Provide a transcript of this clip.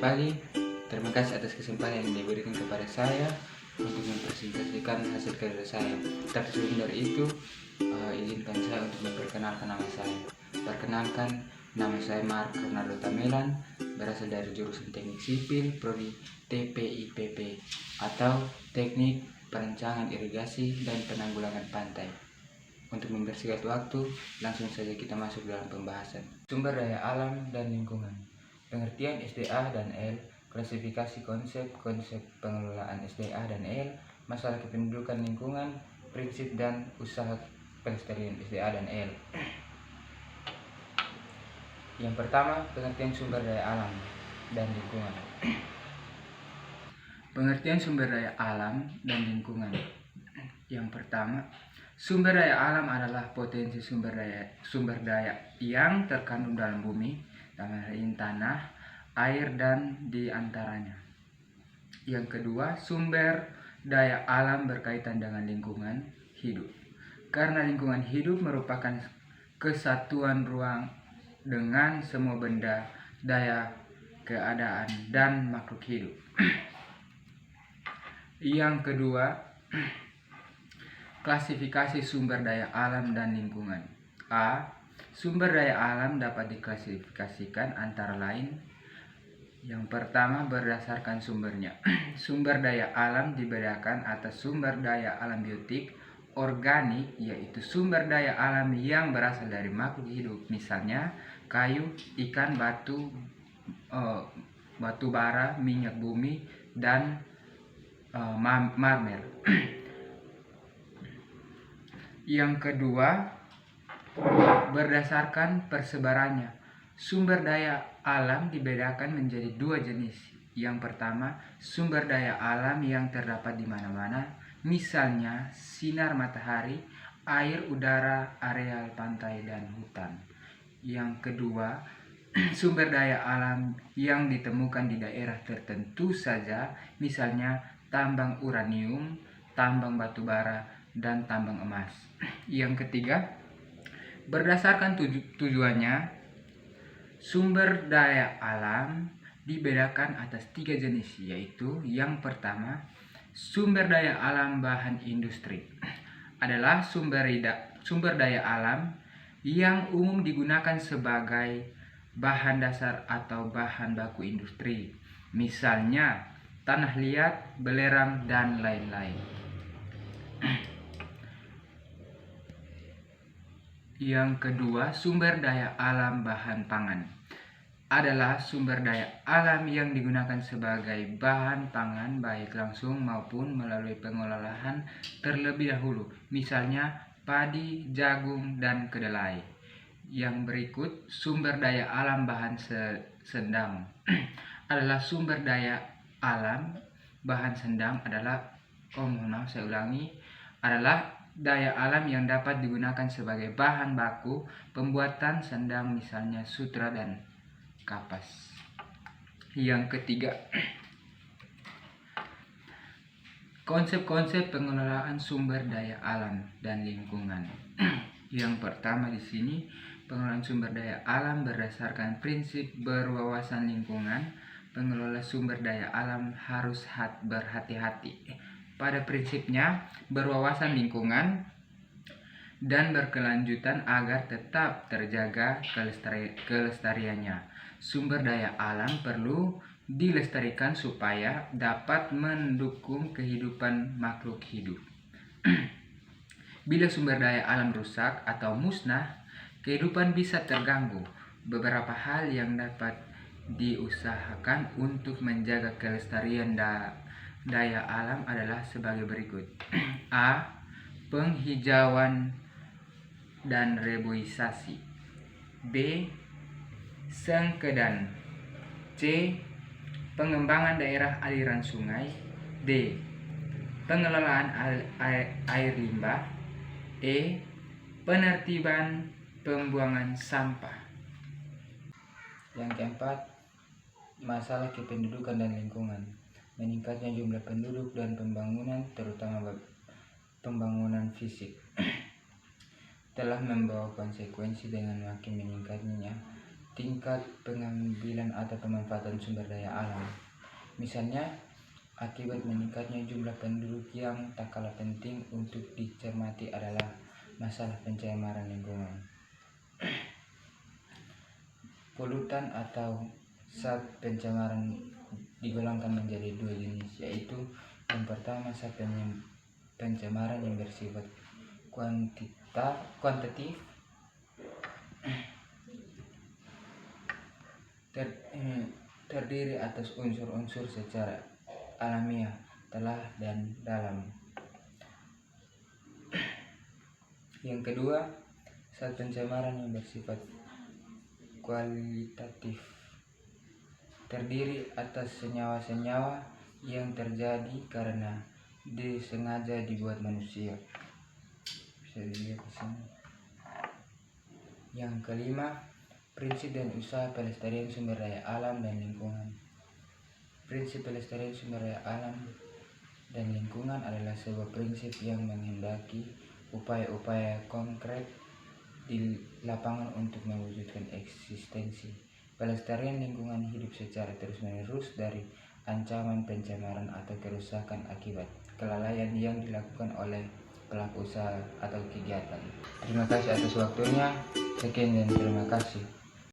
pagi. Terima kasih atas kesempatan yang diberikan kepada saya untuk mempresentasikan hasil kerja saya. Tapi sebelum dari itu, izinkan saya untuk memperkenalkan nama saya. Perkenalkan, nama saya Mark Ronaldo Tamelan, berasal dari jurusan Teknik Sipil, Prodi TPIPP atau Teknik Perancangan Irigasi dan Penanggulangan Pantai. Untuk mempersingkat waktu, langsung saja kita masuk dalam pembahasan. Sumber daya alam dan lingkungan. Pengertian SDA dan L, klasifikasi konsep pengelolaan SDA dan L, masalah kependudukan lingkungan, prinsip dan usaha pelestarian SDA dan L. Yang pertama, pengertian sumber daya alam dan lingkungan. Pengertian sumber daya alam dan lingkungan. Yang pertama, sumber daya alam adalah potensi sumber daya yang terkandung dalam bumi, tanah, air, dan di antaranya. Yang kedua, sumber daya alam berkaitan dengan lingkungan hidup. Karena lingkungan hidup merupakan kesatuan ruang dengan semua benda, daya, keadaan, dan makhluk hidup. Yang kedua, klasifikasi sumber daya alam dan lingkungan. A. Sumber daya alam dapat diklasifikasikan antara lain. Yang pertama, berdasarkan sumbernya. Sumber daya alam dibedakan atas sumber daya alam biotik, organik, yaitu sumber daya alam yang berasal dari makhluk hidup, misalnya kayu, ikan, batu bara, minyak bumi, dan marmer. Yang kedua, berdasarkan persebarannya. Sumber daya alam dibedakan menjadi dua jenis. Yang pertama, sumber daya alam yang terdapat di mana-mana, misalnya sinar matahari, air, udara, areal pantai, dan hutan. Yang kedua, sumber daya alam yang ditemukan di daerah tertentu saja, misalnya tambang uranium, tambang batu bara, dan tambang emas. Yang ketiga, berdasarkan tujuannya, sumber daya alam dibedakan atas tiga jenis, yaitu yang pertama, sumber daya alam bahan industri adalah sumber daya alam yang umum digunakan sebagai bahan dasar atau bahan baku industri, misalnya tanah liat, belerang, dan lain-lain. Yang kedua, sumber daya alam bahan pangan adalah sumber daya alam yang digunakan sebagai bahan pangan baik langsung maupun melalui pengolahan terlebih dahulu, misalnya padi, jagung, dan kedelai. Yang berikut, sumber daya alam bahan sendang adalah sumber daya alam bahan sendang adalah daya alam yang dapat digunakan sebagai bahan baku pembuatan sendang, misalnya sutra dan kapas. Yang ketiga, konsep-konsep pengelolaan sumber daya alam dan lingkungan. Yang pertama di sini, pengelolaan sumber daya alam berdasarkan prinsip berwawasan lingkungan. Pengelola sumber daya alam harus berhati-hati pada prinsipnya berwawasan lingkungan dan berkelanjutan agar tetap terjaga kelestariannya. Sumber daya alam perlu dilestarikan supaya dapat mendukung kehidupan makhluk hidup. Bila sumber daya alam rusak atau musnah, kehidupan bisa terganggu. Beberapa hal yang dapat diusahakan untuk menjaga kelestarian daya alam adalah sebagai berikut. A. Penghijauan dan reboisasi. B. Sengkedan. C. Pengembangan daerah aliran sungai. D. Pengelolaan air limbah. E. Penertiban pembuangan sampah. Yang keempat, masalah kependudukan dan lingkungan. Meningkatnya jumlah penduduk dan pembangunan, terutama pembangunan fisik, telah membawa konsekuensi dengan makin meningkatnya tingkat pengambilan atau pemanfaatan sumber daya alam. Misalnya, akibat meningkatnya jumlah penduduk yang tak kalah penting untuk dicermati adalah masalah pencemaran lingkungan. Polutan atau zat pencemaran digolongkan menjadi dua jenis, yaitu yang pertama zat pencemaran yang bersifat kuantitatif terdiri atas unsur-unsur secara alamiah, telah dan dalam. Yang kedua, zat pencemaran yang bersifat kualitatif terdiri atas senyawa-senyawa yang terjadi karena disengaja dibuat manusia. Bisa dilihat di sini. Yang kelima, prinsip dan usaha pelestarian sumber daya alam dan lingkungan. Prinsip pelestarian sumber daya alam dan lingkungan adalah sebuah prinsip yang menghendaki upaya-upaya konkret di lapangan untuk mewujudkan eksistensi pelestarian lingkungan hidup secara terus-menerus dari ancaman pencemaran atau kerusakan akibat kelalaian yang dilakukan oleh pelaku usaha atau kegiatan. Terima kasih atas waktunya. Sekian dan terima kasih.